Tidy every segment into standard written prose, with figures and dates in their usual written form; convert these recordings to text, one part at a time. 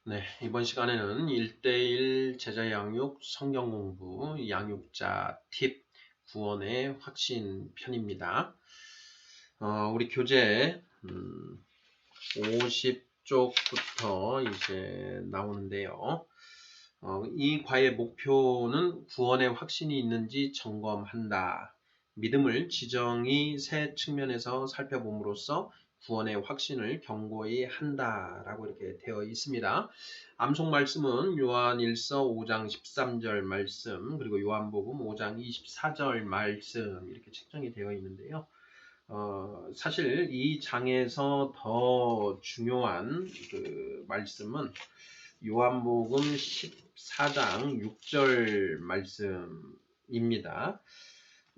네, 이번 시간에는 1대1 제자 양육 성경 공부 양육자 팁 구원의 확신 편입니다. 우리 교재 50쪽부터 이제 나오는데요. 이 과의 목표는 구원의 확신이 있는지 점검한다. 믿음을 지정의 세 측면에서 살펴봄으로써 구원의 확신을 견고히 한다라고 이렇게 되어 있습니다. 암송 말씀은 요한일서 5장 13절 말씀, 그리고 요한복음 5장 24절 말씀 이렇게 책정이 되어 있는데요. 사실 이 장에서 더 중요한 그 말씀은 요한복음 14장 6절 말씀입니다.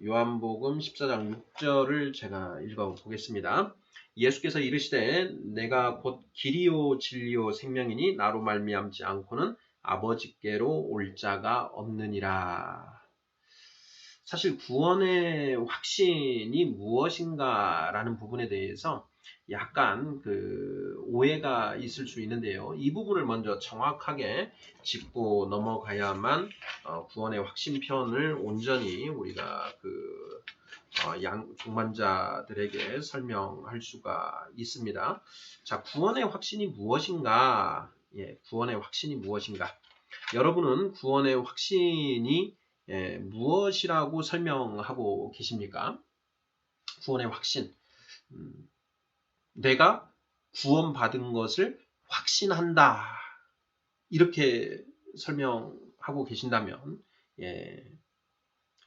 요한복음 14장 6절을 제가 읽어 보겠습니다. 예수께서 이르시되 내가 곧 길이요 진리요 생명이니 나로 말미암지 않고는 아버지께로 올 자가 없느니라. 사실 구원의 확신이 무엇인가라는 부분에 대해서 약간 그 오해가 있을 수 있는데요. 이 부분을 먼저 정확하게 짚고 넘어가야만 구원의 확신편을 온전히 우리가 그 중만자들에게 설명할 수가 있습니다. 자, 구원의 확신이 무엇인가? 예, 구원의 확신이 무엇인가? 여러분은 구원의 확신이 무엇이라고 설명하고 계십니까? 구원의 확신. 내가 구원받은 것을 확신한다. 이렇게 설명하고 계신다면, 예,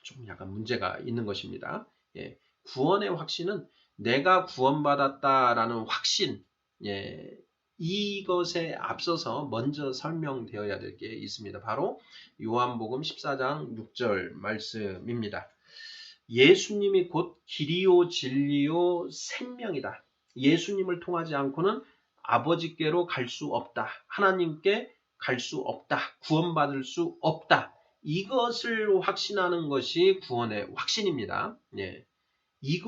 좀 약간 문제가 있는 것입니다. 예, 구원의 확신은 내가 구원받았다라는 확신, 예, 이것에 앞서서 먼저 설명되어야 될 게 있습니다. 바로 요한복음 14장 6절 말씀입니다. 예수님이 곧 길이요 진리요 생명이다. 예수님을 통하지 않고는 아버지께로 갈 수 없다. 하나님께 갈 수 없다. 구원받을 수 없다. 이것을 확신하는 것이 구원의 확신입니다. 예. 이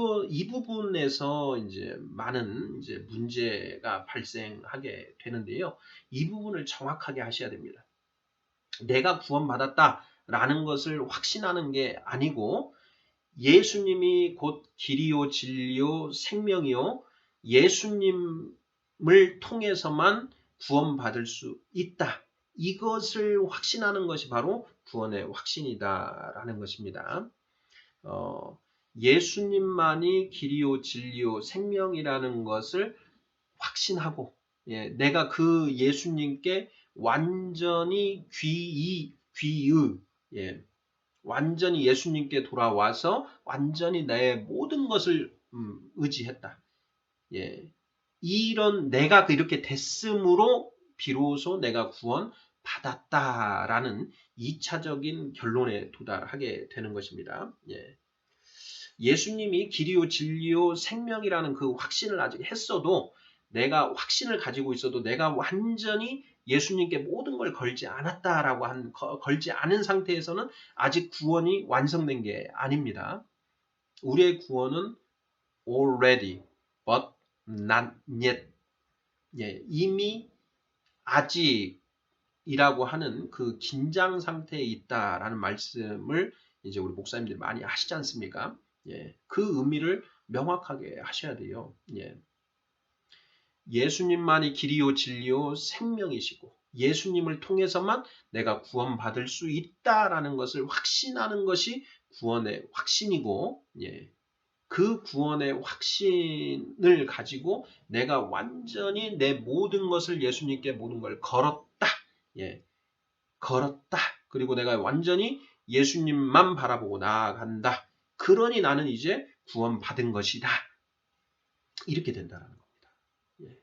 부분에서 이제 많은 이제 문제가 발생하게 되는데요. 이 부분을 정확하게 하셔야 됩니다. 내가 구원받았다라는 것을 확신하는 게 아니고 예수님이 곧 길이요 진리요 생명이요 예수님을 통해서만 구원받을 수 있다. 이것을 확신하는 것이 바로 구원의 확신이다라는 것입니다. 예수님만이 길이요 진리요 생명이라는 것을 확신하고 내가 그 예수님께 완전히 귀의 완전히 예수님께 돌아와서 완전히 내 모든 것을 의지했다. 예. 이런 내가 이렇게 됐으므로 비로소 내가 구원 받았다라는 2차적인 결론에 도달하게 되는 것입니다. 예. 예수님이 길이요 진리요 생명이라는 그 확신을 아직 했어도 내가 확신을 가지고 있어도 내가 완전히 예수님께 모든 걸 걸지 않았다라고 걸지 않은 상태에서는 아직 구원이 완성된 게 아닙니다. 우리의 구원은 already, but not yet. 예, 이미 아직이라고 하는 그 긴장 상태에 있다라는 말씀을 이제 우리 목사님들이 많이 하시지 않습니까? 예, 그 의미를 명확하게 하셔야 돼요. 예. 예수님만이 길이요 진리요 생명이시고 예수님을 통해서만 내가 구원받을 수 있다라는 것을 확신하는 것이 구원의 확신이고 예. 그 구원의 확신을 가지고 내가 완전히 내 모든 것을 예수님께 모든 걸 걸었다. 예. 걸었다. 그리고 내가 완전히 예수님만 바라보고 나아간다. 그러니 나는 이제 구원받은 것이다. 이렇게 된다는 겁니다. 예.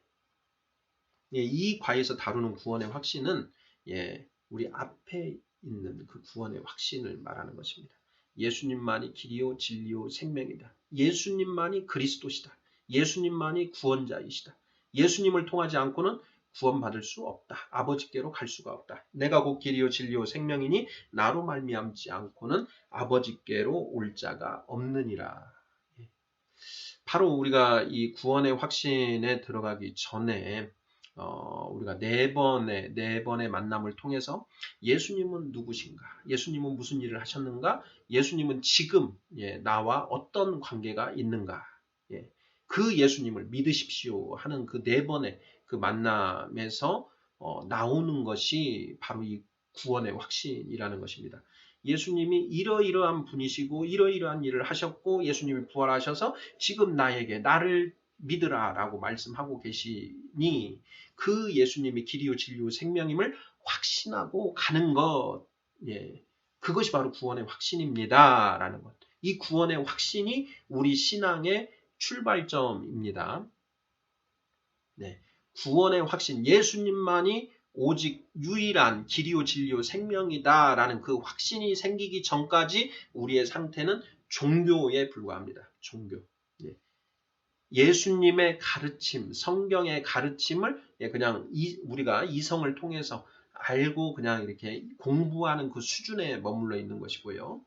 예, 이 과에서 다루는 구원의 확신은 예, 우리 앞에 있는 그 구원의 확신을 말하는 것입니다. 예수님만이 길이요 진리요 생명이다. 예수님만이 그리스도시다. 예수님만이 구원자이시다. 예수님을 통하지 않고는 구원받을 수 없다. 아버지께로 갈 수가 없다. 내가 곧 길이요 진리요 생명이니 나로 말미암지 않고는 아버지께로 올 자가 없느니라. 바로 우리가 이 구원의 확신에 들어가기 전에 우리가 네 번의 만남을 통해서 예수님은 누구신가? 예수님은 무슨 일을 하셨는가? 예수님은 지금 나와 어떤 관계가 있는가? 예, 그 예수님을 믿으십시오 하는 그 네 번의 그 만남에서 나오는 것이 바로 이 구원의 확신이라는 것입니다. 예수님이 이러이러한 분이시고 이러이러한 일을 하셨고 예수님이 부활하셔서 지금 나를 믿으라 라고 말씀하고 계시니 그 예수님이 길이요 진리요 생명임을 확신하고 가는 것, 그것이 바로 구원의 확신입니다 라는 것. 이 구원의 확신이 우리 신앙의 출발점입니다. 네, 구원의 확신, 예수님만이 오직 유일한 길이요 진리요 생명이다라는 그 확신이 생기기 전까지 우리의 상태는 종교에 불과합니다. 종교. 예수님의 가르침, 성경의 가르침을 그냥 우리가 이성을 통해서 알고 그냥 이렇게 공부하는 그 수준에 머물러 있는 것이고요.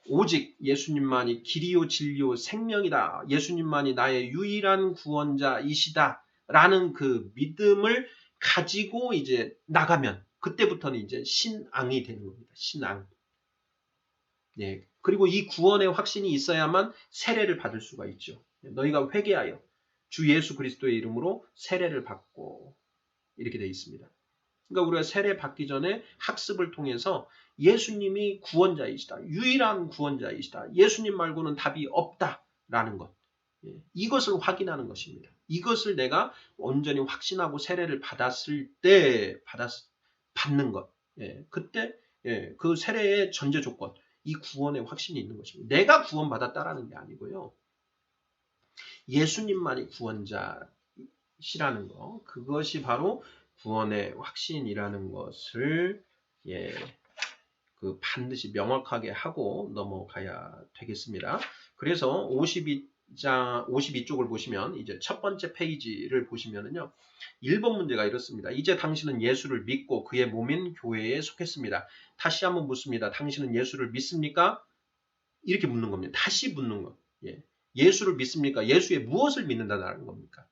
오직 예수님만이 길이요 진리요 생명이다. 예수님만이 나의 유일한 구원자이시다. 라는 그 믿음을 가지고 이제 나가면 그때부터는 이제 신앙이 되는 겁니다. 신앙. 네. 그리고 이 구원의 확신이 있어야만 세례를 받을 수가 있죠. 너희가 회개하여 주 예수 그리스도의 이름으로 세례를 받고 이렇게 되어 있습니다. 그러니까 우리가 세례 받기 전에 학습을 통해서 예수님이 구원자이시다. 유일한 구원자이시다. 예수님 말고는 답이 없다라는 것. 이것을 확인하는 것입니다. 이것을 내가 온전히 확신하고 세례를 받았을 때 받는 것. 그때 그 세례의 전제 조건. 이 구원의 확신이 있는 것입니다. 내가 구원받았다라는 게 아니고요. 예수님만이 구원자시라는 거. 그것이 바로 구원의 확신이라는 것을 반드시 명확하게 하고 넘어가야 되겠습니다. 그래서 52쪽을 보시면 이제 첫 번째 페이지를 보시면은요. 1번 문제가 이렇습니다. 이제 당신은 예수를 믿고 그의 몸인 교회에 속했습니다. 다시 한번 묻습니다. 당신은 예수를 믿습니까? 이렇게 묻는 겁니다. 다시 묻는 것. 예수를 믿습니까? 예수의 무엇을 믿는다는 겁니까?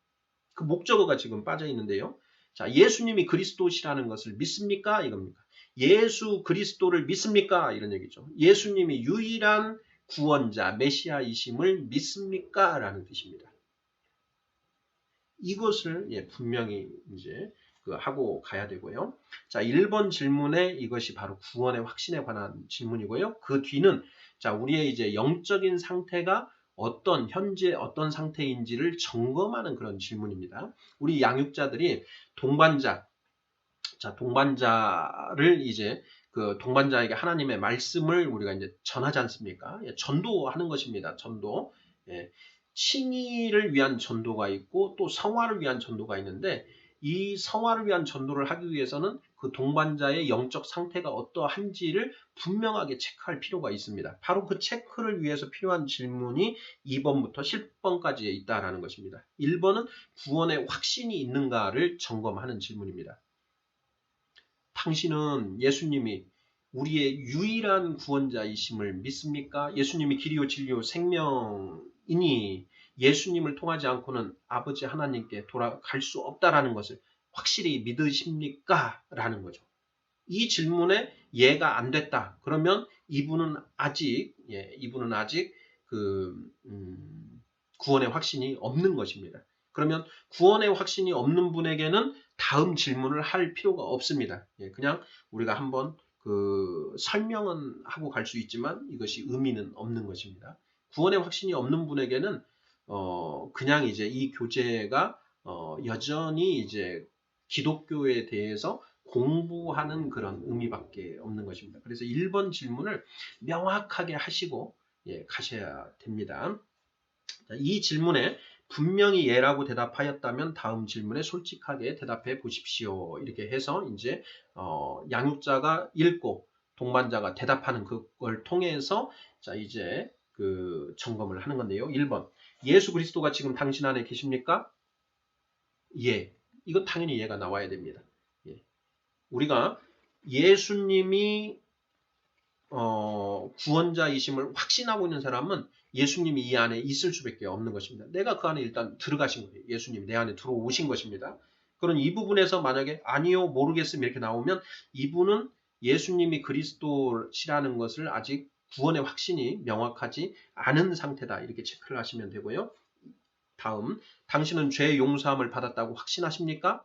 그 목적어가 지금 빠져 있는데요. 자, 예수님이 그리스도시라는 것을 믿습니까? 이겁니까? 예수 그리스도를 믿습니까? 이런 얘기죠. 예수님이 유일한 구원자, 메시아이심을 믿습니까? 라는 뜻입니다. 이것을 분명히 이제 하고 가야 되고요. 자, 1번 질문에 이것이 바로 구원의 확신에 관한 질문이고요. 그 뒤는 자, 우리의 이제 영적인 상태가 현재 어떤 상태인지를 점검하는 그런 질문입니다. 우리 양육자들이 동반자를 이제 그 동반자에게 하나님의 말씀을 우리가 이제 전하지 않습니까? 전도하는 것입니다. 전도. 칭의를 위한 전도가 있고 또 성화를 위한 전도가 있는데 이 성화를 위한 전도를 하기 위해서는 그 동반자의 영적 상태가 어떠한지를 분명하게 체크할 필요가 있습니다. 바로 그 체크를 위해서 필요한 질문이 2번부터 10번까지에 있다라는 것입니다. 1번은 구원의 확신이 있는가를 점검하는 질문입니다. 당신은 예수님이 우리의 유일한 구원자이심을 믿습니까? 예수님이 길이요 진리요 생명이니 예수님을 통하지 않고는 아버지 하나님께 돌아갈 수 없다라는 것을 확실히 믿으십니까? 라는 거죠. 이 질문에 예가 안 됐다. 그러면 이분은 아직 구원의 확신이 없는 것입니다. 그러면 구원의 확신이 없는 분에게는 다음 질문을 할 필요가 없습니다. 그냥 우리가 한번 설명은 하고 갈 수 있지만 이것이 의미는 없는 것입니다. 구원의 확신이 없는 분에게는 그냥 이제 이 교재가 여전히 이제 기독교에 대해서 공부하는 그런 의미밖에 없는 것입니다. 그래서 1번 질문을 명확하게 하시고 가셔야 됩니다. 이 질문에 분명히 예라고 대답하였다면 다음 질문에 솔직하게 대답해 보십시오. 이렇게 해서 이제 양육자가 읽고 동반자가 대답하는 그걸 통해서 자 이제 점검을 하는 건데요. 1번 예수 그리스도가 지금 당신 안에 계십니까? 예. 이건 당연히 예가 나와야 됩니다. 우리가 예수님이 구원자이심을 확신하고 있는 사람은 예수님이 이 안에 있을 수밖에 없는 것입니다. 내가 그 안에 일단 들어가신 거예요. 예수님이 내 안에 들어오신 것입니다. 그런 이 부분에서 만약에 아니요, 모르겠음 이렇게 나오면 이분은 예수님이 그리스도시라는 것을 아직 구원의 확신이 명확하지 않은 상태다. 이렇게 체크를 하시면 되고요. 다음, 당신은 죄 용서함을 받았다고 확신하십니까?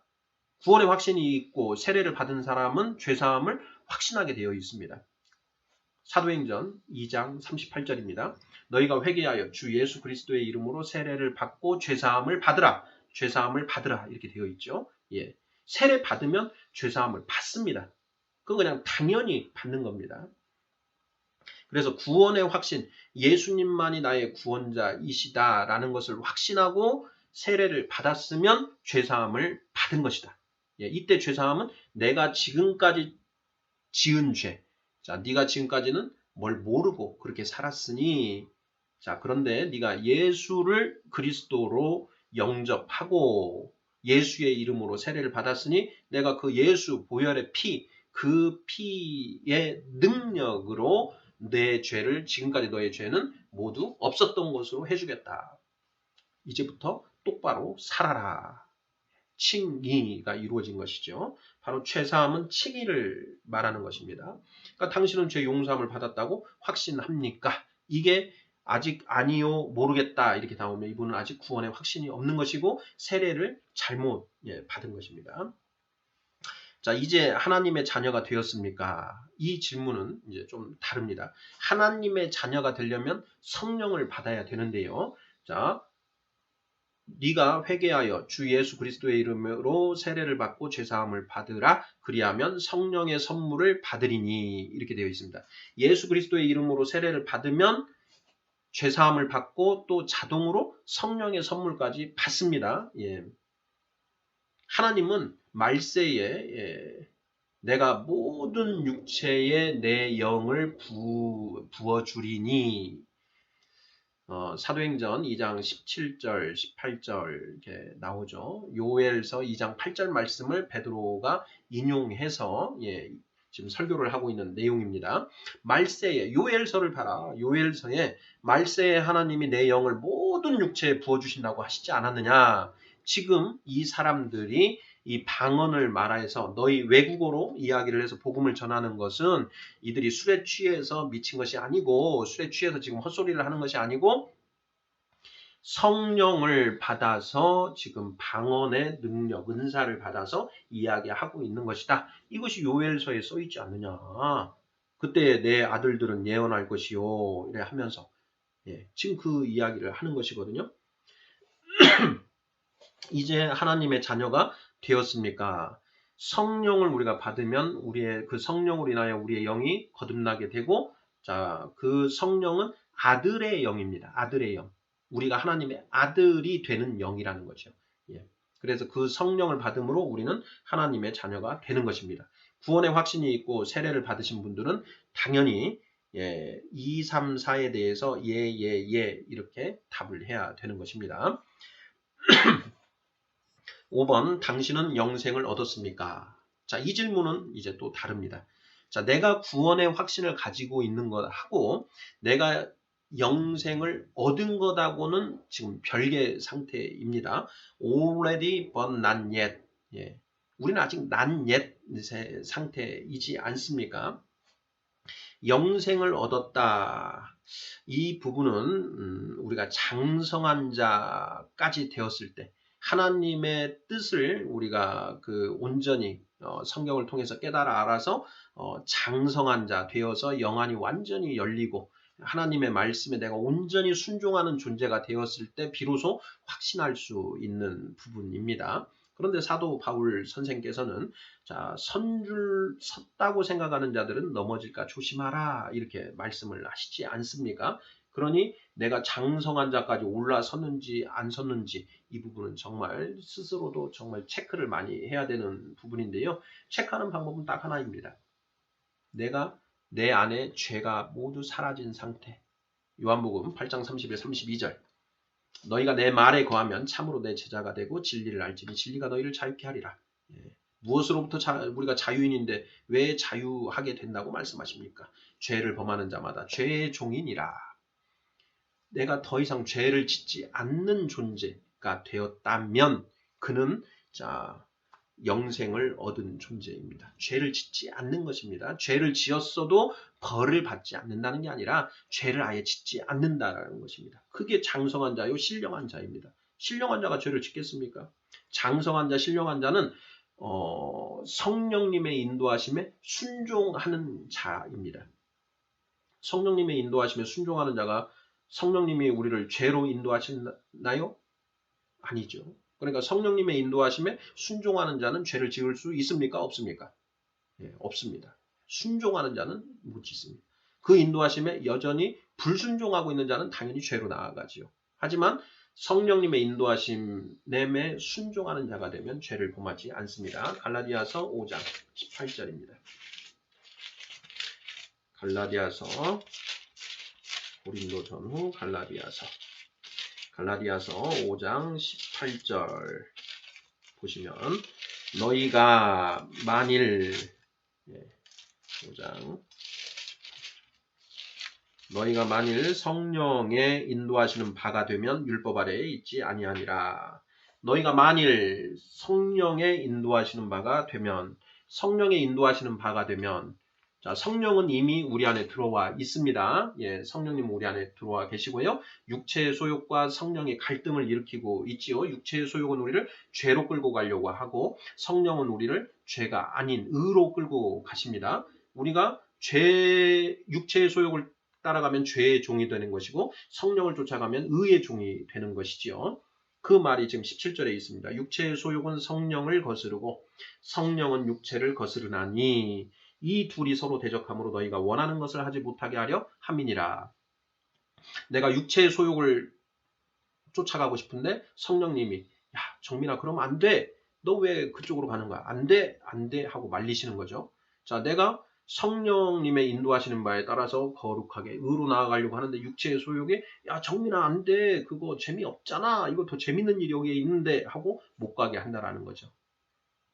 구원의 확신이 있고 세례를 받은 사람은 죄사함을 확신하게 되어 있습니다. 사도행전 2장 38절입니다. 너희가 회개하여 주 예수 그리스도의 이름으로 세례를 받고 죄사함을 받으라. 죄사함을 받으라. 이렇게 되어 있죠. 예. 세례 받으면 죄사함을 받습니다. 그건 그냥 당연히 받는 겁니다. 그래서 구원의 확신, 예수님만이 나의 구원자이시다라는 것을 확신하고 세례를 받았으면 죄사함을 받은 것이다. 예, 이때 죄사함은 내가 지금까지 지은 죄. 자, 네가 지금까지는 뭘 모르고 그렇게 살았으니, 자, 그런데 네가 예수를 그리스도로 영접하고 예수의 이름으로 세례를 받았으니 내가 그 예수 보혈의 피, 그 피의 능력으로 내 죄를, 지금까지 너의 죄는 모두 없었던 것으로 해주겠다. 이제부터 똑바로 살아라. 칭의가 이루어진 것이죠. 바로 죄사함은 칭의를 말하는 것입니다. 그러니까 당신은 죄 용서함을 받았다고 확신합니까? 이게 아직 아니요, 모르겠다 이렇게 나오면 이분은 아직 구원의 확신이 없는 것이고 세례를 잘못 받은 것입니다. 자, 이제 하나님의 자녀가 되었습니까? 이 질문은 이제 좀 다릅니다. 하나님의 자녀가 되려면 성령을 받아야 되는데요. 자, 네가 회개하여 주 예수 그리스도의 이름으로 세례를 받고 죄사함을 받으라. 그리하면 성령의 선물을 받으리니. 이렇게 되어 있습니다. 예수 그리스도의 이름으로 세례를 받으면 죄사함을 받고 또 자동으로 성령의 선물까지 받습니다. 예. 하나님은 말세에 내가 모든 육체에 내 영을 부어주리니. 사도행전 2장 17절, 18절 이렇게 나오죠. 요엘서 2장 8절 말씀을 베드로가 인용해서 지금 설교를 하고 있는 내용입니다. 말세에 요엘서를 봐라. 요엘서에 말세에 하나님이 내 영을 모든 육체에 부어주신다고 하시지 않았느냐. 지금 이 사람들이 이 방언을 말해서 너희 외국어로 이야기를 해서 복음을 전하는 것은 이들이 술에 취해서 미친 것이 아니고 술에 취해서 지금 헛소리를 하는 것이 아니고 성령을 받아서 지금 방언의 능력, 은사를 받아서 이야기하고 있는 것이다. 이것이 요엘서에 써있지 않느냐. 그때 내 아들들은 예언할 것이요. 이래 하면서 지금 그 이야기를 하는 것이거든요. 이제 하나님의 자녀가 되었습니까? 성령을 우리가 받으면 우리의 그 성령으로 인하여 우리의 영이 거듭나게 되고, 자, 그 성령은 아들의 영입니다. 아들의 영. 우리가 하나님의 아들이 되는 영이라는 거죠. 예. 그래서 그 성령을 받음으로 우리는 하나님의 자녀가 되는 것입니다. 구원의 확신이 있고 세례를 받으신 분들은 당연히 2, 3, 4에 대해서 예 이렇게 답을 해야 되는 것입니다. 5번, 당신은 영생을 얻었습니까? 자, 이 질문은 이제 또 다릅니다. 자, 내가 구원의 확신을 가지고 있는 것하고 내가 영생을 얻은 것하고는 지금 별개 상태입니다. Already but not yet. 예. 우리는 아직 not yet 상태이지 않습니까? 영생을 얻었다. 이 부분은 우리가 장성한 자까지 되었을 때 하나님의 뜻을 우리가 그 온전히 성경을 통해서 깨달아 알아서 장성한 자 되어서 영안이 완전히 열리고 하나님의 말씀에 내가 온전히 순종하는 존재가 되었을 때 비로소 확신할 수 있는 부분입니다. 그런데 사도 바울 선생께서는 자, 선줄 섰다고 생각하는 자들은 넘어질까 조심하라 이렇게 말씀을 하시지 않습니까? 그러니 내가 장성한 자까지 올라섰는지 안 섰는지 이 부분은 정말 스스로도 정말 체크를 많이 해야 되는 부분인데요. 체크하는 방법은 딱 하나입니다. 내가 내 안에 죄가 모두 사라진 상태. 요한복음 8장 31, 32절. 너희가 내 말에 거하면 참으로 내 제자가 되고 진리를 알지니 진리가 너희를 자유케 하리라. 무엇으로부터 우리가 자유인인데 왜 자유하게 된다고 말씀하십니까? 죄를 범하는 자마다 죄의 종이니라. 내가 더 이상 죄를 짓지 않는 존재가 되었다면 그는 자 영생을 얻은 존재입니다. 죄를 짓지 않는 것입니다. 죄를 지었어도 벌을 받지 않는다는 게 아니라 죄를 아예 짓지 않는다라는 것입니다. 그게 장성한 자요 신령한 자입니다. 신령한 자가 죄를 짓겠습니까? 장성한 자, 신령한 자는 성령님의 인도하심에 순종하는 자입니다. 성령님의 인도하심에 순종하는 자가 성령님이 우리를 죄로 인도하시나요? 아니죠. 그러니까 성령님의 인도하심에 순종하는 자는 죄를 지을 수 있습니까? 없습니까? 예, 없습니다. 순종하는 자는 못 짓습니다. 그 인도하심에 여전히 불순종하고 있는 자는 당연히 죄로 나아가지요. 하지만 성령님의 인도하심에 순종하는 자가 되면 죄를 범하지 않습니다. 갈라디아서 5장 18절입니다. 갈라디아서 고린도 전후 갈라디아서 5장 18절 보시면 너희가 만일 5장 너희가 만일 성령의 인도하시는 바가 되면 율법 아래에 있지 아니하니라. 너희가 만일 성령의 인도하시는 바가 되면 성령의 인도하시는 바가 되면 자, 성령은 이미 우리 안에 들어와 있습니다. 예, 성령님 우리 안에 들어와 계시고요. 육체의 소욕과 성령의 갈등을 일으키고 있지요. 육체의 소욕은 우리를 죄로 끌고 가려고 하고 성령은 우리를 죄가 아닌 의로 끌고 가십니다. 우리가 육체의 소욕을 따라가면 죄의 종이 되는 것이고 성령을 쫓아가면 의의 종이 되는 것이지요. 그 말이 지금 17절에 있습니다. 육체의 소욕은 성령을 거스르고 성령은 육체를 거스르나니 이 둘이 서로 대적함으로 너희가 원하는 것을 하지 못하게 하려 함이니라. 내가 육체의 소욕을 쫓아가고 싶은데 성령님이 야 정민아 그러면 안 돼. 너 왜 그쪽으로 가는 거야? 안 돼. 안 돼 하고 말리시는 거죠. 자, 내가 성령님의 인도하시는 바에 따라서 거룩하게 의로 나아가려고 하는데 육체의 소욕에 야 정민아 안 돼. 그거 재미없잖아. 이거 더 재밌는 일이 여기에 있는데 하고 못 가게 한다라는 거죠.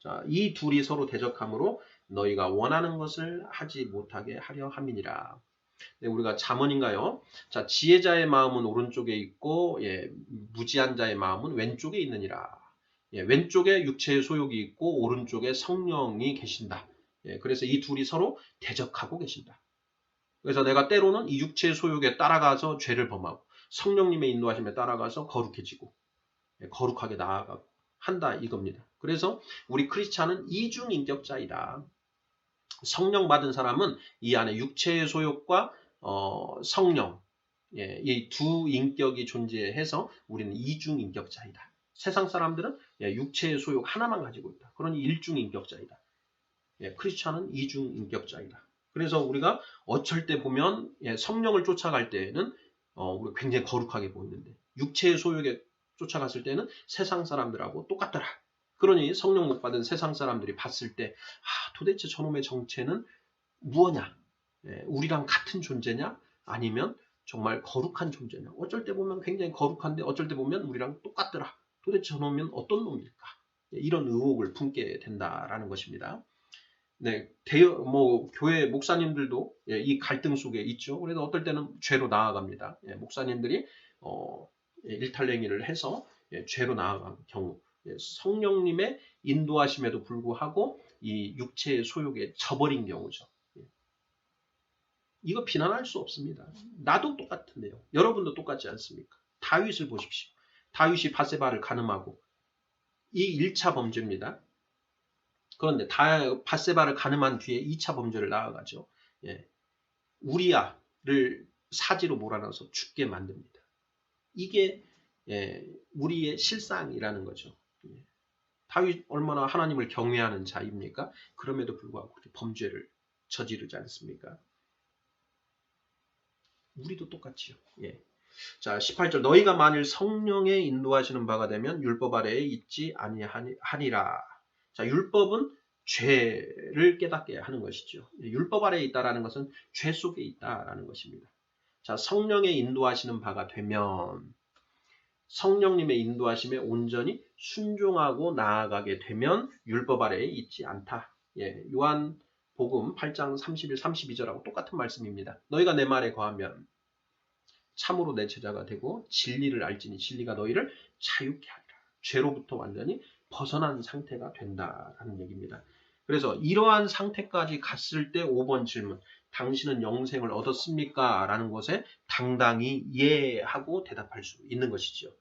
자, 이 둘이 서로 대적함으로 너희가 원하는 것을 하지 못하게 하려 함이니라. 네, 우리가 잠언인가요? 자, 지혜자의 마음은 오른쪽에 있고 예, 무지한 자의 마음은 왼쪽에 있느니라. 예, 왼쪽에 육체의 소욕이 있고 오른쪽에 성령이 계신다. 예, 그래서 이 둘이 서로 대적하고 계신다. 그래서 내가 때로는 이 육체의 소욕에 따라가서 죄를 범하고 성령님의 인도하심에 따라가서 거룩해지고 예, 거룩하게 나아가고 한다 이겁니다. 그래서 우리 크리스찬은 이중인격자이다. 성령 받은 사람은 이 안에 육체의 소욕과 성령 예, 이 두 인격이 존재해서 우리는 이중인격자이다. 세상 사람들은 예, 육체의 소욕 하나만 가지고 있다. 그러니 일중인격자이다. 예, 크리스찬은 이중인격자이다. 그래서 우리가 어쩔 때 보면 예, 성령을 쫓아갈 때에는 우리가 굉장히 거룩하게 보이는데 육체의 소욕에 쫓아갔을 때는 세상 사람들하고 똑같더라. 그러니 성령 못 받은 세상 사람들이 봤을 때 도대체 저놈의 정체는 무엇냐? 예, 우리랑 같은 존재냐? 아니면 정말 거룩한 존재냐? 어쩔 때 보면 굉장히 거룩한데 어쩔 때 보면 우리랑 똑같더라. 도대체 저놈은 어떤 놈일까? 예, 이런 의혹을 품게 된다라는 것입니다. 네, 교회 목사님들도 예, 이 갈등 속에 있죠. 그래서 어떨 때는 죄로 나아갑니다. 예, 목사님들이 일탈행위를 해서 예, 죄로 나아간 경우 예, 성령님의 인도하심에도 불구하고 이 육체의 소욕에 져버린 경우죠. 예. 이거 비난할 수 없습니다. 나도 똑같은데요. 여러분도 똑같지 않습니까? 다윗을 보십시오. 다윗이 밧세바를 간음하고 이 1차 범죄입니다. 그런데 밧세바를 간음한 뒤에 2차 범죄를 나아가죠. 예. 우리야를 사지로 몰아넣어서 죽게 만듭니다. 이게 예, 우리의 실상이라는 거죠. 예. 다윗 얼마나 하나님을 경외하는 자입니까? 그럼에도 불구하고 범죄를 저지르지 않습니까? 우리도 똑같이요. 예. 자, 18절 너희가 만일 성령의 인도하시는 바가 되면 율법 아래에 있지 아니하니라. 자, 율법은 죄를 깨닫게 하는 것이죠. 율법 아래에 있다라는 것은 죄 속에 있다라는 것입니다. 자, 성령의 인도하시는 바가 되면 성령님의 인도하심에 온전히 순종하고 나아가게 되면 율법 아래에 있지 않다. 예, 요한복음 8장 31, 32절하고 똑같은 말씀입니다. 너희가 내 말에 거하면 참으로 내 제자가 되고 진리를 알지니 진리가 너희를 자유케 하리라. 죄로부터 완전히 벗어난 상태가 된다라는 얘기입니다. 그래서 이러한 상태까지 갔을 때 5번 질문. 당신은 영생을 얻었습니까? 라는 것에 당당히 예 하고 대답할 수 있는 것이지요.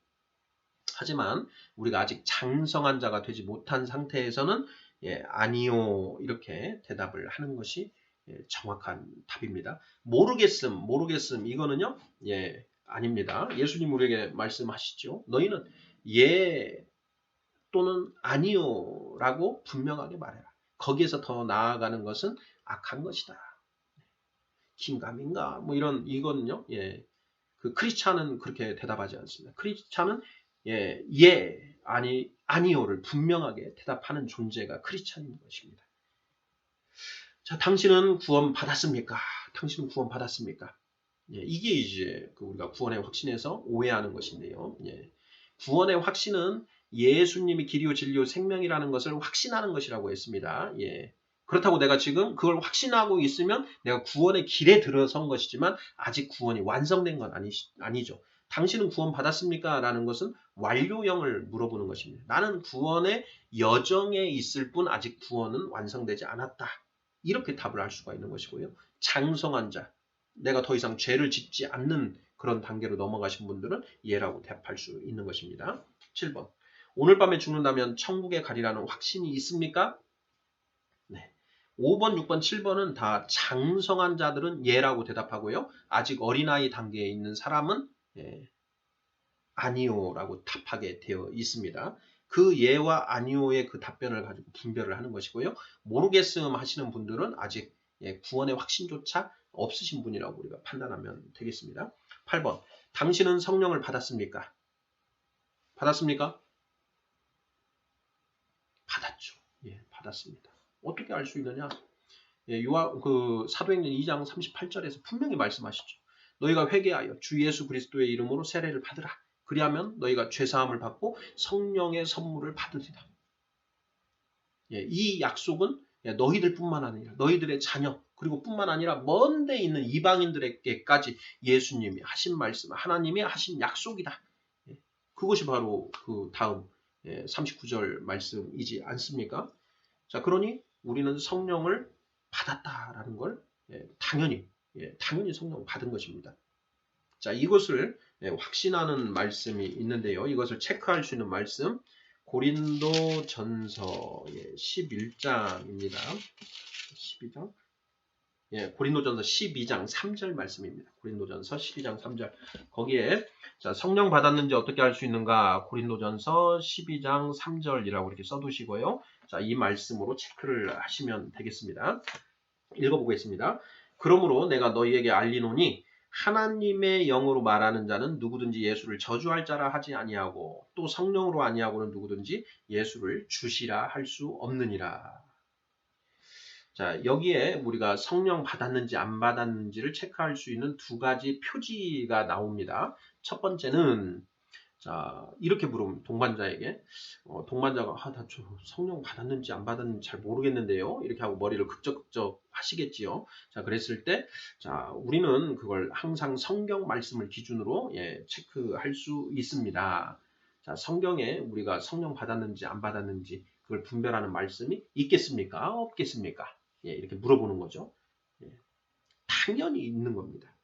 하지만 우리가 아직 장성한 자가 되지 못한 상태에서는 아니요 이렇게 대답을 하는 것이 정확한 답입니다. 모르겠음 이거는요 아닙니다. 예수님 우리에게 말씀하시죠. 너희는 예 또는 아니요라고 분명하게 말해라. 거기에서 더 나아가는 것은 악한 것이다. 긴가민가 뭐 이거는요. 그 크리스찬은 그렇게 대답하지 않습니다. 크리스찬은 아니요를 분명하게 대답하는 존재가 크리스찬인 것입니다. 자, 당신은 구원 받았습니까? 당신은 구원 받았습니까? 이게 이제 우리가 구원의 확신에서 오해하는 것인데요. 구원의 확신은 예수님이 길이요 진리요 생명이라는 것을 확신하는 것이라고 했습니다. 그렇다고 내가 지금 그걸 확신하고 있으면 내가 구원의 길에 들어선 것이지만 아직 구원이 완성된 건 아니죠. 당신은 구원 받았습니까? 라는 것은 완료형을 물어보는 것입니다. 나는 구원의 여정에 있을 뿐 아직 구원은 완성되지 않았다. 이렇게 답을 할 수가 있는 것이고요. 장성한 자, 내가 더 이상 죄를 짓지 않는 그런 단계로 넘어가신 분들은 예라고 대답할 수 있는 것입니다. 7번. 오늘 밤에 죽는다면 천국에 가리라는 확신이 있습니까? 네. 5번, 6번, 7번은 다 장성한 자들은 예라고 대답하고요. 아직 어린아이 단계에 있는 사람은 아니요라고 답하게 되어 있습니다. 그 예와 아니요의 그 답변을 가지고 분별을 하는 것이고요. 모르겠음 하시는 분들은 아직 구원의 확신조차 없으신 분이라고 우리가 판단하면 되겠습니다. 8번. 당신은 성령을 받았습니까? 받았습니까? 받았죠. 받았습니다. 어떻게 알 수 있느냐? 사도행전 2장 38절에서 분명히 말씀하시죠. 너희가 회개하여 주 예수 그리스도의 이름으로 세례를 받으라. 그리하면 너희가 죄사함을 받고 성령의 선물을 받으리라. 이 약속은 너희들뿐만 아니라 너희들의 자녀 그리고 뿐만 아니라 먼 데 있는 이방인들에게까지 예수님이 하신 말씀, 하나님이 하신 약속이다. 그것이 바로 그 다음 39절 말씀이지 않습니까? 자, 그러니 우리는 성령을 받았다라는 걸 당연히 성령 받은 것입니다. 자, 이것을 확신하는 말씀이 있는데요. 이것을 체크할 수 있는 말씀 고린도전서 11장입니다. 12장. 고린도전서 12장 3절 말씀입니다. 고린도전서 12장 3절. 거기에 자, 성령 받았는지 어떻게 알 수 있는가? 고린도전서 12장 3절이라고 이렇게 써두시고요. 자, 이 말씀으로 체크를 하시면 되겠습니다. 읽어보겠습니다. 그러므로 내가 너희에게 알리노니 하나님의 영으로 말하는 자는 누구든지 예수를 저주할 자라 하지 아니하고 또 성령으로 아니하고는 누구든지 예수를 주시라 할 수 없느니라. 자, 여기에 우리가 성령 받았는지 안 받았는지를 체크할 수 있는 두 가지 표지가 나옵니다. 첫 번째는 자, 이렇게 물으면 동반자에게 동반자가 나 성령 받았는지 안 받았는지 잘 모르겠는데요. 이렇게 하고 머리를 극적극적 하시겠지요. 자, 그랬을 때 자, 우리는 그걸 항상 성경 말씀을 기준으로 체크할 수 있습니다. 자, 성경에 우리가 성령 받았는지 안 받았는지 그걸 분별하는 말씀이 있겠습니까? 없겠습니까? 이렇게 물어보는 거죠. 당연히 있는 겁니다.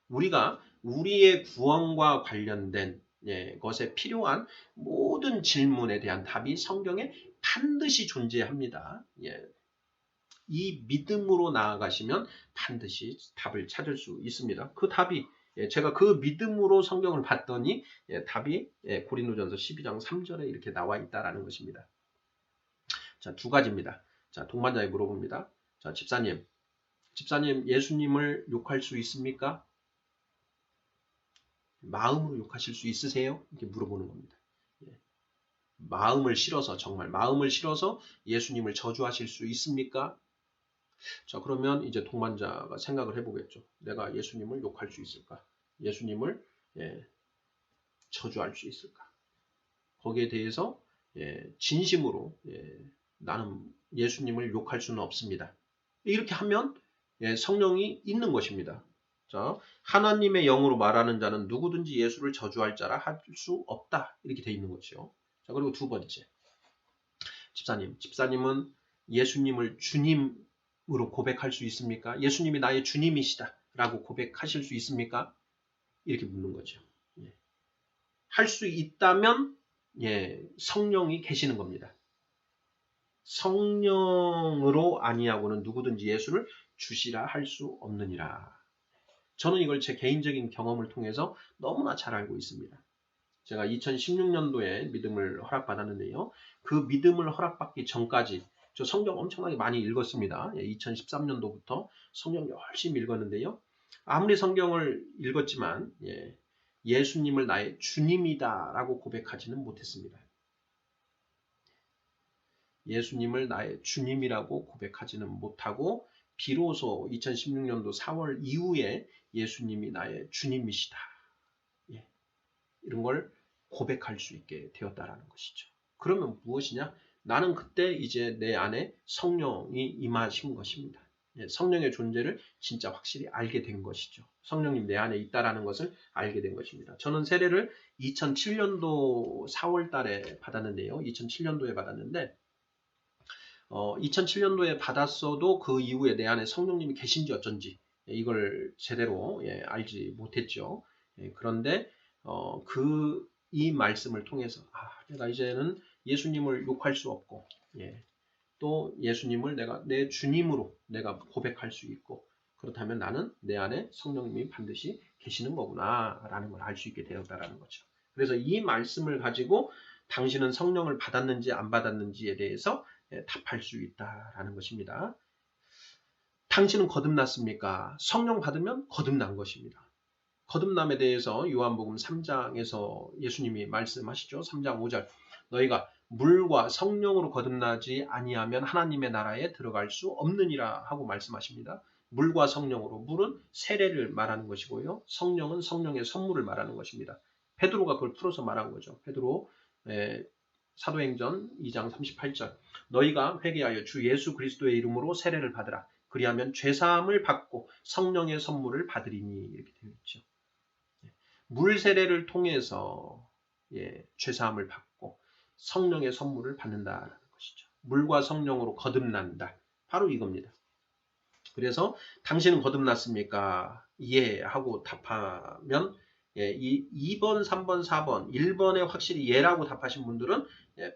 우리가 우리의 구원과 관련된 것에 필요한 모든 질문에 대한 답이 성경에 반드시 존재합니다. 이 믿음으로 나아가시면 반드시 답을 찾을 수 있습니다. 그 답이 제가 그 믿음으로 성경을 봤더니 답이 고린도전서 12장 3절에 이렇게 나와 있다라는 것입니다. 자, 두 가지입니다. 자, 동반자에 물어봅니다. 자, 집사님 예수님을 욕할 수 있습니까? 마음으로 욕하실 수 있으세요? 이렇게 물어보는 겁니다. 마음을 실어서 정말 마음을 실어서 예수님을 저주하실 수 있습니까? 자, 그러면 이제 동반자가 생각을 해보겠죠. 내가 예수님을 욕할 수 있을까? 예수님을 저주할 수 있을까? 거기에 대해서 진심으로 나는 예수님을 욕할 수는 없습니다. 이렇게 하면 성령이 있는 것입니다. 자, 하나님의 영으로 말하는 자는 누구든지 예수를 저주할 자라 할 수 없다. 이렇게 돼 있는 거죠. 자, 그리고 두 번째. 집사님은 예수님을 주님으로 고백할 수 있습니까? 예수님이 나의 주님이시다 라고 고백하실 수 있습니까? 이렇게 묻는 거죠. 예. 할 수 있다면 성령이 계시는 겁니다. 성령으로 아니하고는 누구든지 예수를 주시라 할 수 없느니라. 저는 이걸 제 개인적인 경험을 통해서 너무나 잘 알고 있습니다. 제가 2016년도에 믿음을 허락받았는데요. 그 믿음을 허락받기 전까지 저 성경 엄청나게 많이 읽었습니다. 2013년도부터 성경 열심히 읽었는데요. 아무리 성경을 읽었지만 예수님을 나의 주님이다라고 고백하지는 못했습니다. 예수님을 나의 주님이라고 고백하지는 못하고 비로소 2016년도 4월 이후에 예수님이 나의 주님이시다. 이런 걸 고백할 수 있게 되었다라는 것이죠. 그러면 무엇이냐? 나는 그때 이제 내 안에 성령이 임하신 것입니다. 성령의 존재를 진짜 확실히 알게 된 것이죠. 성령님 내 안에 있다라는 것을 알게 된 것입니다. 저는 세례를 2007년도 4월 달에 받았는데요. 2007년도에 받았는데 2007년도에 받았어도 그 이후에 내 안에 성령님이 계신지 어쩐지 이걸 제대로 알지 못했죠. 그런데 이 말씀을 통해서 내가 이제는 예수님을 욕할 수 없고 또 예수님을 내가 내 주님으로 내가 고백할 수 있고 그렇다면 나는 내 안에 성령님이 반드시 계시는 거구나 라는 걸 알 수 있게 되었다라는 거죠. 그래서 이 말씀을 가지고 당신은 성령을 받았는지 안 받았는지에 대해서 답할 수 있다라는 것입니다. 당신은 거듭났습니까? 성령 받으면 거듭난 것입니다. 거듭남에 대해서 요한복음 3장에서 예수님이 말씀하시죠. 3장 5절 너희가 물과 성령으로 거듭나지 아니하면 하나님의 나라에 들어갈 수 없느니라 하고 말씀하십니다. 물과 성령으로 물은 세례를 말하는 것이고요. 성령은 성령의 선물을 말하는 것입니다. 베드로가 그걸 풀어서 말한 거죠. 베드로 사도행전 2장 38절 너희가 회개하여 주 예수 그리스도의 이름으로 세례를 받으라. 그리하면 죄사함을 받고 성령의 선물을 받으리니 이렇게 되어 있죠. 물 세례를 통해서 죄사함을 받고 성령의 선물을 받는다라는 것이죠. 물과 성령으로 거듭난다. 바로 이겁니다. 그래서 당신은 거듭났습니까? 예 하고 답하면 2번, 3번, 4번, 1번에 확실히 예라고 답하신 분들은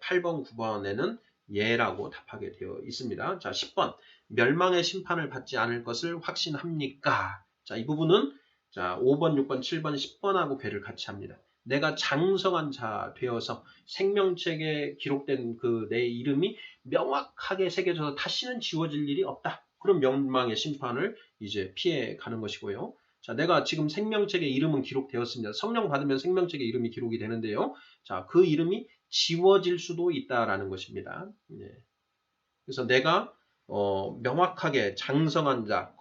8번, 9번에는 예라고 답하게 되어 있습니다. 자, 10번. 멸망의 심판을 받지 않을 것을 확신합니까? 자, 이 부분은 자, 5번, 6번, 7번, 10번하고 괴를 같이 합니다. 내가 장성한 자 되어서 생명책에 기록된 그 내 이름이 명확하게 새겨져서 다시는 지워질 일이 없다. 그럼 멸망의 심판을 이제 피해 가는 것이고요. 자, 내가 지금 생명책에 이름은 기록되었습니다. 성령 받으면 생명책에 이름이 기록이 되는데요. 자, 그 이름이 지워질 수도 있다라는 것입니다. 그래서 내가 명확하게 장성한 자,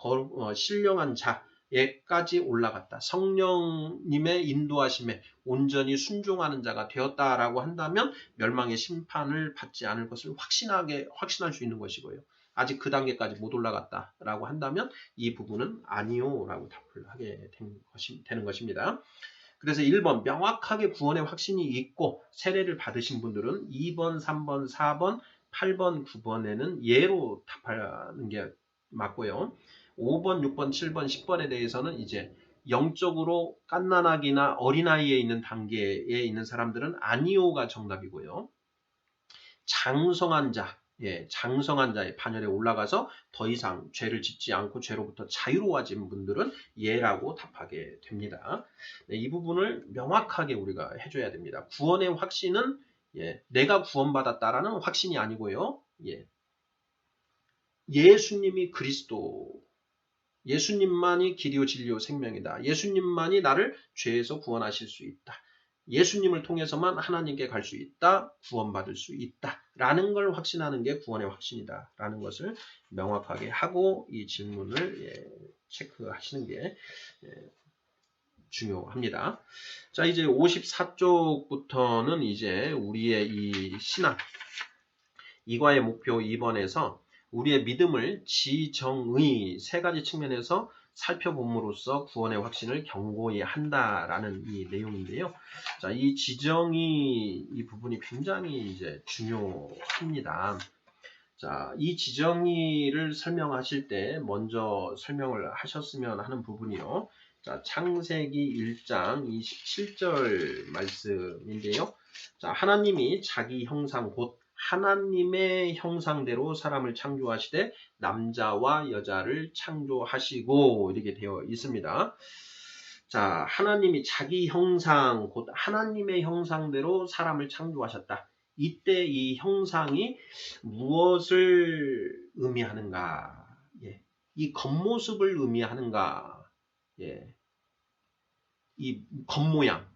신령한 자에까지 올라갔다. 성령님의 인도하심에 온전히 순종하는 자가 되었다라고 한다면 멸망의 심판을 받지 않을 것을 확신할 수 있는 것이고요. 아직 그 단계까지 못 올라갔다라고 한다면 이 부분은 아니요라고 답을 하게 되는 것입니다. 그래서 1번 명확하게 구원의 확신이 있고 세례를 받으신 분들은 2번, 3번, 4번, 8번, 9번에는 예로 답하는 게 맞고요. 5번, 6번, 7번, 10번에 대해서는 이제 영적으로 갓난아기나 어린아이에 있는 단계에 있는 사람들은 아니오가 정답이고요. 장성한 자의 반열에 올라가서 더 이상 죄를 짓지 않고 죄로부터 자유로워진 분들은 예라고 답하게 됩니다. 이 부분을 명확하게 우리가 해줘야 됩니다. 구원의 확신은 내가 구원받았다라는 확신이 아니고요. 예수님이 그리스도, 예수님만이 길이요 진리요 생명이다. 예수님만이 나를 죄에서 구원하실 수 있다. 예수님을 통해서만 하나님께 갈 수 있다. 구원받을 수 있다. 라는 걸 확신하는 게 구원의 확신이다. 라는 것을 명확하게 하고 이 질문을 체크하시는 게 중요합니다. 자, 이제 54쪽부터는 이제 우리의 이 신앙, 이과의 목표 2번에서 우리의 믿음을 지정의 세 가지 측면에서 살펴봄으로써 구원의 확신을 견고히 한다라는 이 내용인데요. 자, 이 지정의 이 부분이 굉장히 이제 중요합니다. 자, 이 지정의를 설명하실 때 먼저 설명을 하셨으면 하는 부분이요. 자, 창세기 1장 27절 말씀인데요. 자, 하나님이 자기 형상 곧 하나님의 형상대로 사람을 창조하시되 남자와 여자를 창조하시고 이렇게 되어 있습니다. 자, 하나님이 자기 형상 곧 하나님의 형상대로 사람을 창조하셨다. 이때 이 형상이 무엇을 의미하는가? 예. 이 겉모습을 의미하는가? 예. 이 겉모양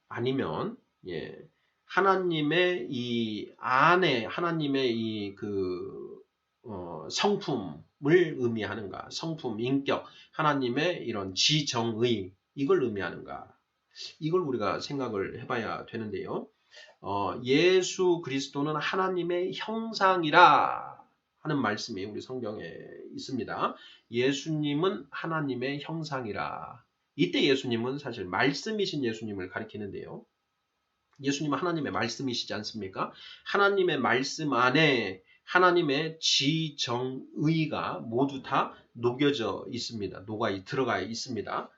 아니면 예. 하나님의 이 안에 하나님의 이 성품을 의미하는가? 성품, 인격, 하나님의 이런 지정의 이걸 의미하는가? 이걸 우리가 생각을 해봐야 되는데요. 예수 그리스도는 하나님의 형상이라 하는 말씀이 우리 성경에 있습니다. 예수님은 하나님의 형상이라. 이때 예수님은 사실 말씀이신 예수님을 가리키는데요. 예수님은 하나님의 말씀이시지 않습니까? 하나님의 말씀 안에 하나님의 지정의가 모두 다 녹여져 있습니다. 들어가 있습니다.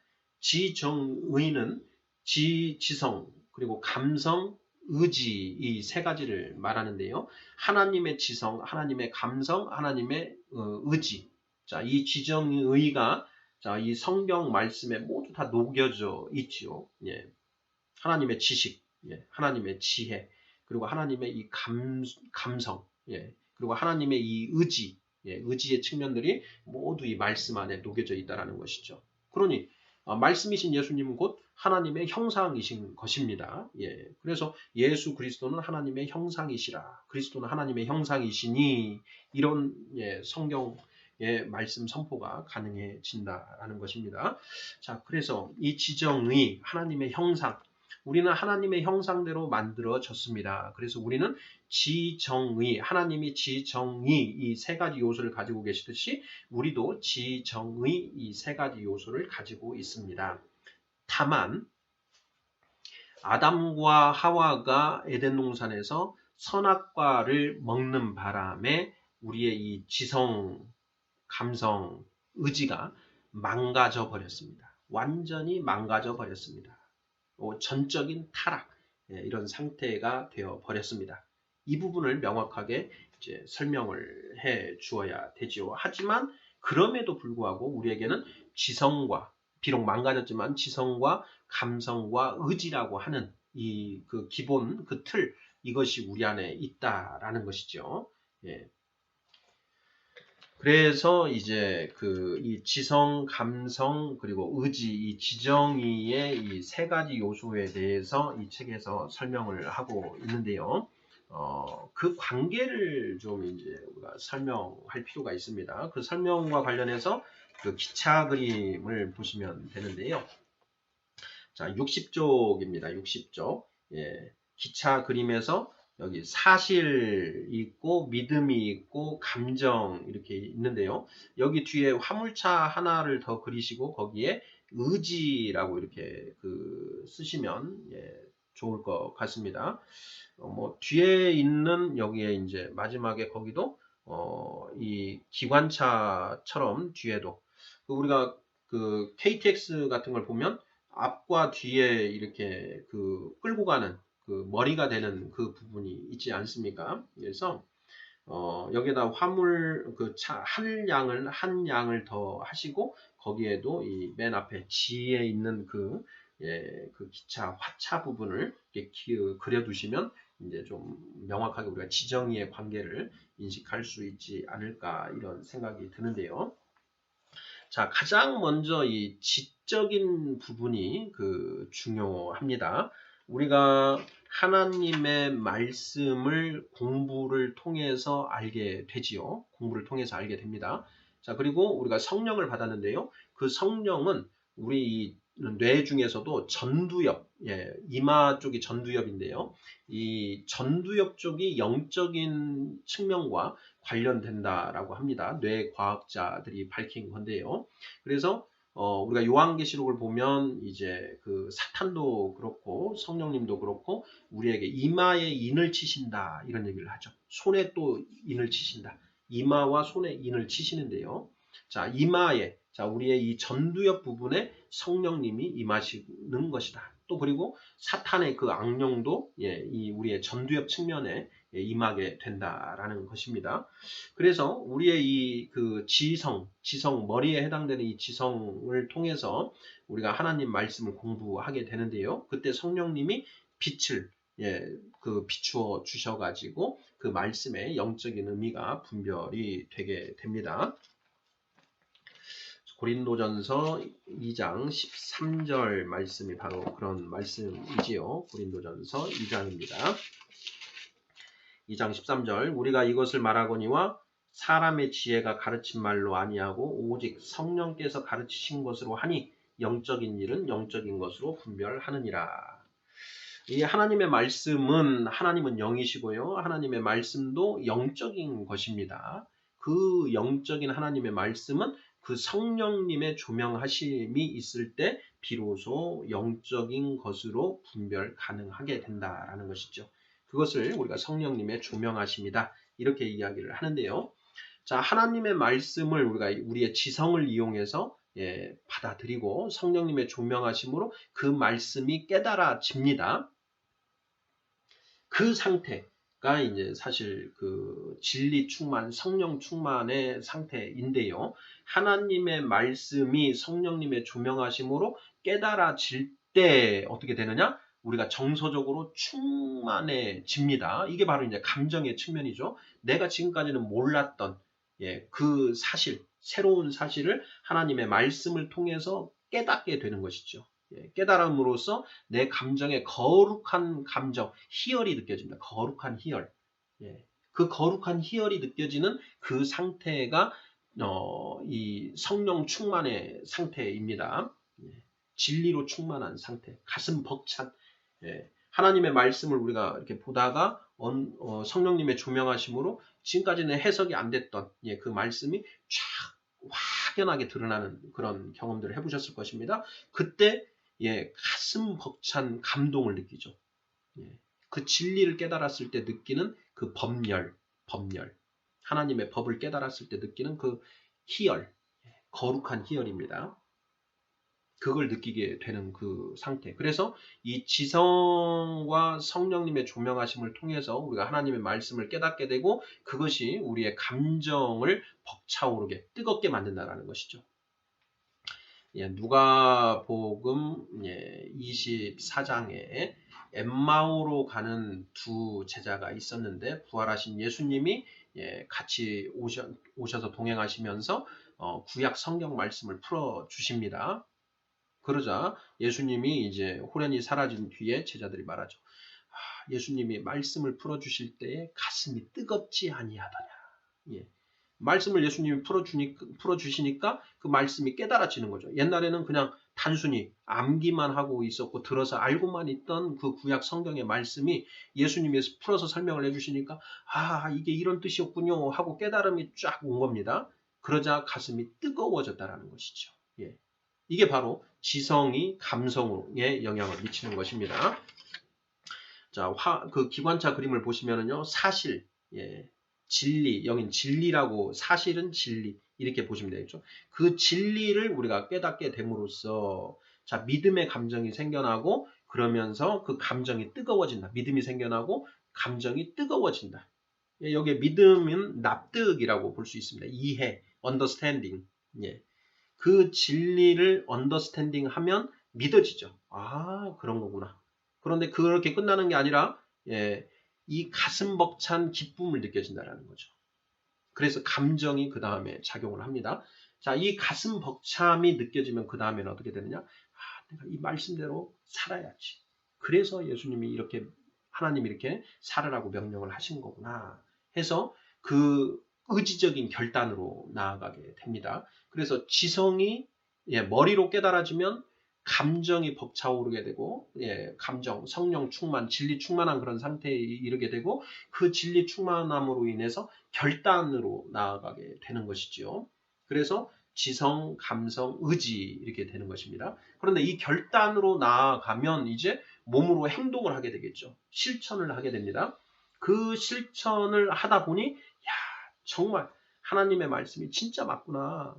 지정의는 지성, 그리고 감성, 의지 이 세 가지를 말하는데요. 하나님의 지성, 하나님의 감성, 하나님의 의지. 자, 이 지정의가 자, 이 성경 말씀에 모두 다 녹여져 있지요. 예. 하나님의 지식, 예. 하나님의 지혜, 그리고 하나님의 이 감성, 예. 그리고 하나님의 이 의지, 예. 의지의 측면들이 모두 이 말씀 안에 녹여져 있다는 것이죠. 그러니 말씀이신 예수님은 곧 하나님의 형상이신 것입니다. 예. 그래서 예수 그리스도는 하나님의 형상이시라. 그리스도는 하나님의 형상이시니 이런 예, 성경의 말씀 선포가 가능해진다라는 것입니다. 자, 그래서 이 지정의 하나님의 형상 우리는 하나님의 형상대로 만들어졌습니다. 그래서 우리는 지정의, 하나님이 지정의 이 세 가지 요소를 가지고 계시듯이 우리도 지정의 이 세 가지 요소를 가지고 있습니다. 다만 아담과 하와가 에덴 동산에서 선악과를 먹는 바람에 우리의 이 지성, 감성, 의지가 망가져 버렸습니다. 완전히 망가져 버렸습니다. 전적인 타락 이런 상태가 되어 버렸습니다. 이 부분을 명확하게 이제 설명을 해 주어야 되지요. 하지만 그럼에도 불구하고 우리에게는 지성과 비록 망가졌지만 지성과 감성과 의지라고 하는 이 그 기본 그 틀 이것이 우리 안에 있다라는 것이죠. 예. 그래서 이제 이 지성, 감성, 그리고 의지, 이 지정의의 이 세 가지 요소에 대해서 이 책에서 설명을 하고 있는데요. 그 관계를 좀 이제 우리가 설명할 필요가 있습니다. 그 설명과 관련해서 그 기차 그림을 보시면 되는데요. 자, 60쪽입니다. 60쪽. 예. 기차 그림에서 여기 사실 있고 믿음이 있고 감정 이렇게 있는데요. 여기 뒤에 화물차 하나를 더 그리시고 거기에 의지라고 이렇게 쓰시면 예, 좋을 것 같습니다. 뭐 뒤에 있는 여기에 이제 마지막에 거기도 이 기관차처럼 뒤에도 우리가 KTX 같은 걸 보면 앞과 뒤에 이렇게 끌고 가는 머리가 되는 그 부분이 있지 않습니까? 그래서 여기다 화물 한 양을 더 하시고 거기에도 이 맨 앞에 지에 있는 그 기차 화차 부분을 이렇게 그려두시면 이제 좀 명확하게 우리가 지정의의 관계를 인식할 수 있지 않을까 이런 생각이 드는데요. 자, 가장 먼저 이 지적인 부분이 중요합니다. 우리가 하나님의 말씀을 공부를 통해서 알게 되지요. 공부를 통해서 알게 됩니다. 자, 그리고 우리가 성령을 받았는데요. 그 성령은 우리 뇌 중에서도 전두엽, 예, 이마 쪽이 전두엽인데요. 이 전두엽 쪽이 영적인 측면과 관련된다라고 합니다. 뇌과학자들이 밝힌 건데요. 그래서 우리가 요한계시록을 보면 이제 그 사탄도 그렇고 성령님도 그렇고 우리에게 이마에 인을 치신다 이런 얘기를 하죠. 손에 또 인을 치신다. 이마와 손에 인을 치시는데요. 자, 이마에 우리의 이 전두엽 부분에 성령님이 임하시는 것이다. 또 그리고 사탄의 그 악령도 이 우리의 전두엽 측면에 임하게 된다라는 것입니다. 그래서 우리의 이 그 지성 머리에 해당되는 이 지성을 통해서 우리가 하나님 말씀을 공부하게 되는데요. 그때 성령님이 빛을 그 비추어 주셔가지고 그 말씀의 영적인 의미가 분별이 되게 됩니다. 고린도전서 2장 13절 말씀이 바로 그런 말씀이지요. 고린도전서 2장입니다. 2장 13절 우리가 이것을 말하거니와 사람의 지혜가 가르친 말로 아니하고 오직 성령께서 가르치신 것으로 하니 영적인 일은 영적인 것으로 분별하느니라. 이 하나님의 말씀은 하나님은 영이시고요. 하나님의 말씀도 영적인 것입니다. 그 영적인 하나님의 말씀은 그 성령님의 조명하심이 있을 때 비로소 영적인 것으로 분별 가능하게 된다라는 것이죠. 그것을 우리가 성령님의 조명하심이다 이렇게 이야기를 하는데요. 자, 하나님의 말씀을 우리가 우리의 지성을 이용해서 받아들이고 성령님의 조명하심으로 그 말씀이 깨달아집니다. 그 상태가 이제 사실 그 진리 충만, 성령 충만의 상태인데요. 하나님의 말씀이 성령님의 조명하심으로 깨달아질 때 어떻게 되느냐? 우리가 정서적으로 충만해집니다. 이게 바로 이제 감정의 측면이죠. 내가 지금까지는 몰랐던 그 사실, 새로운 사실을 하나님의 말씀을 통해서 깨닫게 되는 것이죠. 깨달음으로써 내 감정의 거룩한 감정, 희열이 느껴집니다. 거룩한 희열. 그 거룩한 희열이 느껴지는 그 상태가 이 성령 충만의 상태입니다. 진리로 충만한 상태, 가슴 벅찬. 하나님의 말씀을 우리가 이렇게 보다가 성령님의 조명하심으로 지금까지는 해석이 안 됐던 그 말씀이 쫙 확연하게 드러나는 그런 경험들을 해보셨을 것입니다. 그때 가슴 벅찬 감동을 느끼죠. 그 진리를 깨달았을 때 느끼는 그 법열. 하나님의 법을 깨달았을 때 느끼는 그 희열, 거룩한 희열입니다. 그걸 느끼게 되는 그 상태. 그래서 이 지성과 성령님의 조명하심을 통해서 우리가 하나님의 말씀을 깨닫게 되고 그것이 우리의 감정을 벅차오르게 뜨겁게 만든다는 것이죠. 누가복음 24장에 엠마오로 가는 두 제자가 있었는데 부활하신 예수님이 같이 오셔서 동행하시면서 구약 성경 말씀을 풀어 주십니다. 그러자 예수님이 이제 호련히 사라진 뒤에 제자들이 말하죠. 예수님이 말씀을 풀어 주실 때에 가슴이 뜨겁지 아니하더냐. 말씀을 예수님이 풀어주시니까 그 말씀이 깨달아지는 거죠. 옛날에는 그냥 단순히 암기만 하고 있었고 들어서 알고만 있던 그 구약 성경의 말씀이 예수님이 풀어서 설명을 해주시니까 이게 이런 뜻이었군요 하고 깨달음이 쫙 온 겁니다. 그러자 가슴이 뜨거워졌다라는 것이죠. 이게 바로 지성이 감성에 영향을 미치는 것입니다. 자, 그 기관차 그림을 보시면은요, 사실, 진리, 여긴 진리라고 사실은 진리 이렇게 보시면 되겠죠. 그 진리를 우리가 깨닫게 됨으로써 자 믿음의 감정이 생겨나고 그러면서 그 감정이 뜨거워진다. 믿음이 생겨나고 감정이 뜨거워진다. 여기에 믿음은 납득이라고 볼 수 있습니다. 이해, understanding. 그 진리를 understanding하면 믿어지죠. 그런 거구나. 그런데 그렇게 끝나는 게 아니라 이 가슴 벅찬 기쁨을 느껴진다는 거죠. 그래서 감정이 그 다음에 작용을 합니다. 자, 이 가슴 벅참이 느껴지면 그 다음에는 어떻게 되느냐? 내가 이 말씀대로 살아야지. 그래서 예수님이 이렇게 하나님이 이렇게 살으라고 명령을 하신 거구나 해서 그 의지적인 결단으로 나아가게 됩니다. 그래서 지성이 머리로 깨달아지면 감정이 벅차오르게 되고, 감정, 성령 충만, 진리 충만한 그런 상태에 이르게 되고, 그 진리 충만함으로 인해서 결단으로 나아가게 되는 것이지요. 그래서 지성, 감성, 의지 이렇게 되는 것입니다. 그런데 이 결단으로 나아가면 이제 몸으로 행동을 하게 되겠죠. 실천을 하게 됩니다. 그 실천을 하다 보니 정말 하나님의 말씀이 진짜 맞구나.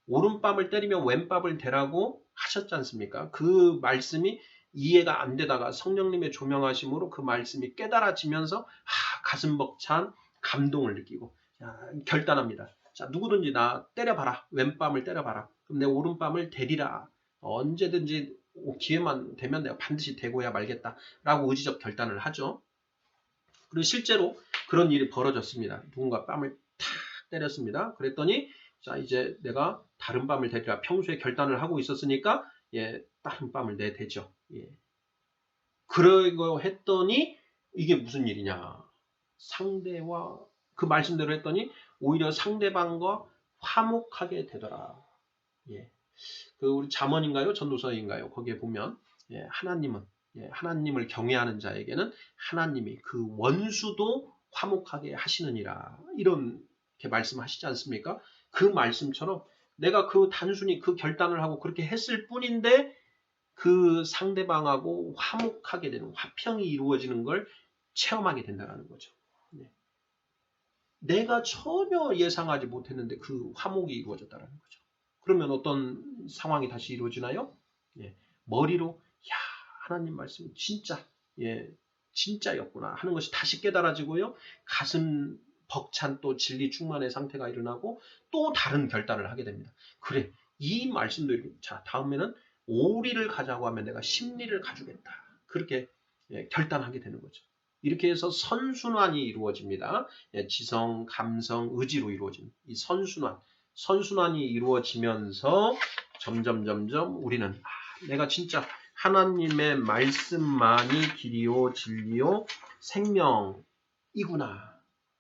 오른밤을 때리면 왼밤을 대라고 하셨지 않습니까? 그 말씀이 이해가 안 되다가 성령님의 조명하심으로 그 말씀이 깨달아지면서 가슴 벅찬 감동을 느끼고 결단합니다. 자, 누구든지 나 때려봐라. 왼밤을 때려봐라. 그럼 내 오른밤을 대리라. 언제든지 기회만 되면 내가 반드시 대고야 말겠다. 라고 의지적 결단을 하죠. 그리고 실제로 그런 일이 벌어졌습니다. 누군가 뺨을 탁 때렸습니다. 그랬더니 자 이제 내가 다른 뺨을 대리라. 평소에 결단을 하고 있었으니까 다른 뺨을 내대죠. 그러고 했더니 이게 무슨 일이냐. 상대와 그 말씀대로 했더니 오히려 상대방과 화목하게 되더라. 그 우리 잠언인가요? 전도서인가요? 거기에 보면 하나님을 경외하는 자에게는 하나님이 그 원수도 화목하게 하시느니라. 이렇게 말씀하시지 않습니까? 그 말씀처럼 내가 단순히 그 결단을 하고 그렇게 했을 뿐인데 그 상대방하고 화목하게 되는 화평이 이루어지는 걸 체험하게 된다는 거죠. 내가 전혀 예상하지 못했는데 그 화목이 이루어졌다는 거죠. 그러면 어떤 상황이 다시 이루어지나요? 머리로 하나님 말씀이 진짜였구나 하는 것이 다시 깨달아지고요. 가슴 벅찬 또 진리 충만의 상태가 일어나고 또 다른 결단을 하게 됩니다. 그래, 이 말씀도 자 다음에는 오리를 가자고 하면 내가 십리를 가주겠다. 그렇게 결단하게 되는 거죠. 이렇게 해서 선순환이 이루어집니다. 지성, 감성, 의지로 이루어진 이 선순환이 이루어지면서 점점 우리는 내가 진짜 하나님의 말씀만이 길이요 진리요 생명이구나.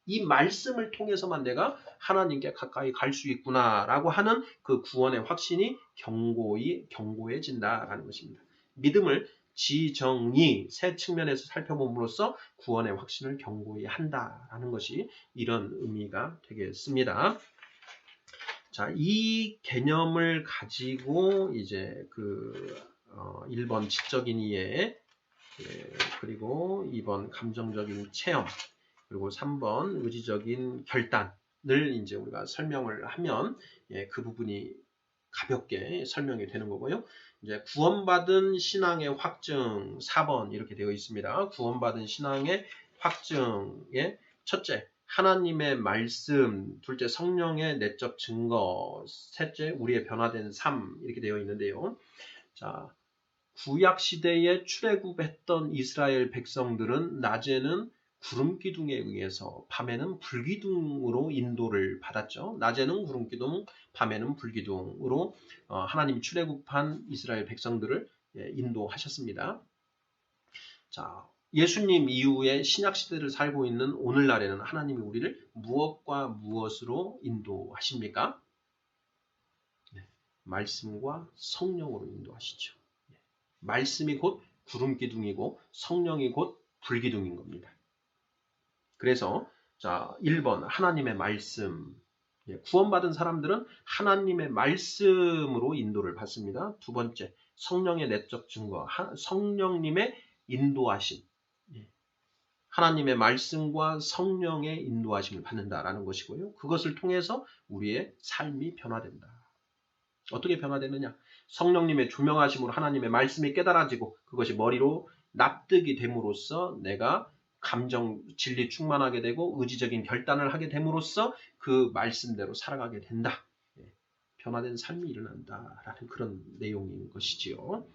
이 말씀을 통해서만 내가 하나님께 가까이 갈 수 있구나라고 하는 그 구원의 확신이 견고해진다라는 것입니다. 믿음을 지정의 세 측면에서 살펴봄으로써 구원의 확신을 견고히 한다라는 것이 이런 의미가 되겠습니다. 자, 이 개념을 가지고 이제 1번 지적인 이해, 그리고 2번 감정적인 체험, 그리고 3번 의지적인 결단을 이제 우리가 설명을 하면 그 부분이 가볍게 설명이 되는 거고요. 이제 구원받은 신앙의 확증 4번 이렇게 되어 있습니다. 구원받은 신앙의 확증의 첫째, 하나님의 말씀, 둘째, 성령의 내적 증거, 셋째, 우리의 변화된 삶 이렇게 되어 있는데요. 자, 구약 시대에 출애굽했던 이스라엘 백성들은 낮에는 구름 기둥에 의해서 밤에는 불기둥으로 인도를 받았죠. 낮에는 구름 기둥, 밤에는 불기둥으로 하나님이 출애굽한 이스라엘 백성들을 인도하셨습니다. 자, 예수님 이후에 신약 시대를 살고 있는 오늘날에는 하나님이 우리를 무엇과 무엇으로 인도하십니까? 말씀과 성령으로 인도하시죠. 말씀이 곧 구름 기둥이고 성령이 곧 불기둥인 겁니다. 그래서 자 1번 하나님의 말씀. 구원받은 사람들은 하나님의 말씀으로 인도를 받습니다. 두 번째 성령의 내적 증거, 성령님의 인도하심. 하나님의 말씀과 성령의 인도하심을 받는다라는 것이고요. 그것을 통해서 우리의 삶이 변화된다. 어떻게 변화되느냐? 성령님의 조명하심으로 하나님의 말씀이 깨달아지고 그것이 머리로 납득이 됨으로써 내가 감정, 진리 충만하게 되고 의지적인 결단을 하게 됨으로써 그 말씀대로 살아가게 된다. 변화된 삶이 일어난다라는 그런 내용인 것이지요.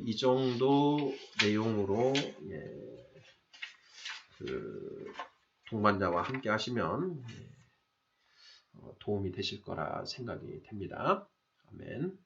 이 정도 내용으로 동반자와 함께 하시면 도움이 되실 거라 생각이 됩니다. 아멘.